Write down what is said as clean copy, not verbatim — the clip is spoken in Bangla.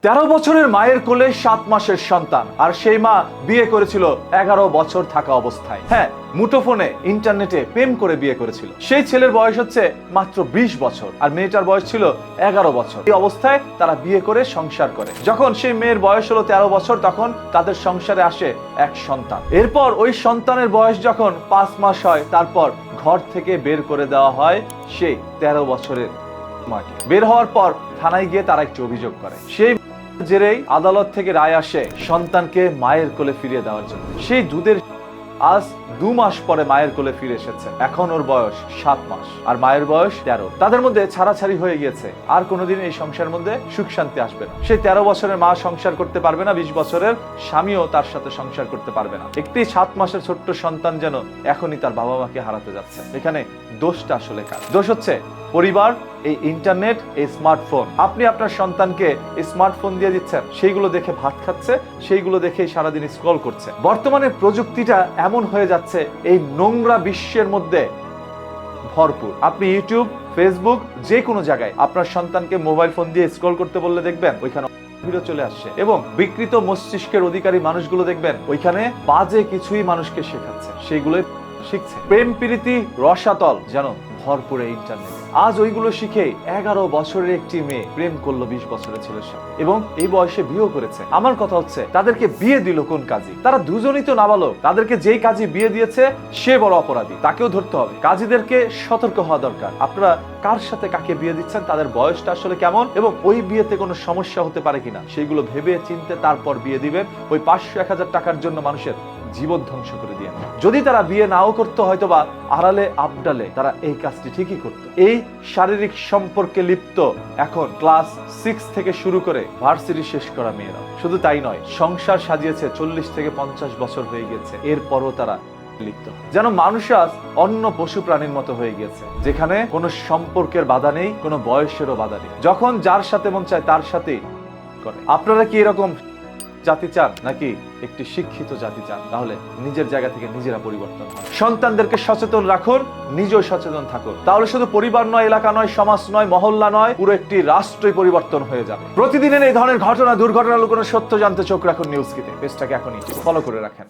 13 বছরের মায়ের কোলে 7 মাসের সন্তান, আর সেই মা বিয়ে করেছিল 11 বছর থাকা অবস্থায়। হ্যাঁ, মুঠোফোনে ইন্টারনেটে প্রেম করে বিয়ে করেছিল। সেই ছেলের বয়স হচ্ছে মাত্র 20 বছর আর মেয়েটার বয়স ছিল 11 বছর। এই অবস্থায় তারা বিয়ে করে সংসার করে। যখন সেই মেয়ের বয়স হলো 13 বছর, তখন তাদের সংসারে আসে এক সন্তান। এরপর ওই সন্তানের বয়স যখন 5 মাস হয়, তারপর ঘর থেকে বের করে দেওয়া হয় সেই 13 বছরের মাকে। বের হওয়ার পর থানায় গিয়ে তারা একটি অভিযোগ করে। সেই জেরেই আদালত থেকে রায় আসে সন্তানকে মায়ের কোলে ফিরিয়ে দেওয়ার জন্য। সেই দুধের আজ 2 মাস পরে মায়ের কোলে ফিরে এসেছে। এখন ওর বয়স 7 মাস আর মায়ের বয়স 13। তাদের মধ্যে ছাড়াছাড়ি হয়ে গিয়েছে। আর কোনোদিন এই সংসারের মধ্যে সুখ শান্তি আসবে না। সেই 13 বছরের মা সংসার করতে পারবে না, 20 বছরের স্বামীও তার সাথে সংসার করতে পারবে না। একটি 7 মাসের ছোট্ট সন্তান যেন এখনই তার বাবা মাকে হারাতে যাচ্ছে। এখানে দোষটা আসলে কার? দোষ হচ্ছে পরিবার, এই ইন্টারনেট, এই স্মার্টফোন। আপনি আপনার সন্তানকে এই স্মার্টফোন দিয়ে দিচ্ছেন, সেইগুলো দেখে ভাত খাচ্ছে, সেইগুলো দেখেই সারাদিন স্ক্রল করছে। বর্তমানে প্রযুক্তিটা এমন হয়ে যাচ্ছে, এই নোংরা বিশ্বের মধ্যে ভরপুর। আপনি ইউটিউব, ফেসবুক, যে কোনো জায়গায় আপনার সন্তানকে মোবাইল ফোন দিয়ে স্ক্রল করতে বললে দেখবেন ওইখানে ভিডিও চলে আসছে। এবং বিকৃত মস্তিষ্কের অধিকারী মানুষগুলো দেখবেন ওইখানে বাজে কিছুই মানুষকে শেখাচ্ছে, সেইগুলোই শিখছে। প্রেম প্রীতি রসাতল যেন ভরপুর ইন্টারনেট। আজ ওইগুলো শিখে 11 বছরের একটি মেয়ে প্রেম করলো 20 বছরের ছেলের সাথে এবং এই বয়সে বিয়েও করেছে। আমার কথা হচ্ছে, তাদেরকে বিয়ে দিল কোন কাজী? তারা দুজনই তো নাবালক। তাদেরকে যেই কাজী বিয়ে দিয়েছে সে বড় অপরাধী, তাকেও ধরতে হবে। কাজীদেরকে সতর্ক হওয়া দরকার। আপনারা কার সাথে কাকে বিয়ে দিচ্ছেন, তাদের বয়সটা আসলে কেমন এবং ওই বিয়েতে কোনো সমস্যা হতে পারে কিনা সেইগুলো ভেবে চিনতে তারপর বিয়ে দিবেন। ওই 500-1000 টাকার জন্য মানুষের জীবন ধ্বংস করে দিয়ে। যদি তারা বিয়ে নাও করতো, হয়তো বা আড়ালে আবডালে তারা এই কাজটি ঠিকই করতো। এই শারীরিক সম্পর্কে লিপ্ত এখন ক্লাস 6 থেকে শুরু করে ভার্সিটি শেষ করা মেয়েরা। শুধু তাই নয়, সংসার সাজিয়েছে 40 থেকে 50 বছর হয়ে গেছে, এরপরও তারা লিপ্ত। যেন মানুষ আজ অন্য পশু প্রাণীর মতো হয়ে গেছে, যেখানে কোনো সম্পর্কের বাধা নেই, কোনো বয়সেরও বাধা নেই। যখন যার সাথে মন চায় তার সাথেই করে। আপনারা কি এরকম জাতি চান নাকি একটি শিক্ষিত জাতি চান? তাহলে নিজের জায়গা থেকে নিজেরা পরিবর্তন হয়। সন্তানদেরকে সচেতন রাখুন, নিজেও সচেতন থাকুন। তাহলে শুধু পরিবার নয়, এলাকা নয়, সমাজ নয়, মহল্লা নয়, পুরো একটি রাষ্ট্রই পরিবর্তন হয়ে যাবে। প্রতিদিনের এই ধরনের ঘটনা, দুর্ঘটনা, লুকোনো সত্য জানতে চোখ রাখুন নিউজ কিতে। পেজটাকে এখনই ফলো করে রাখেন।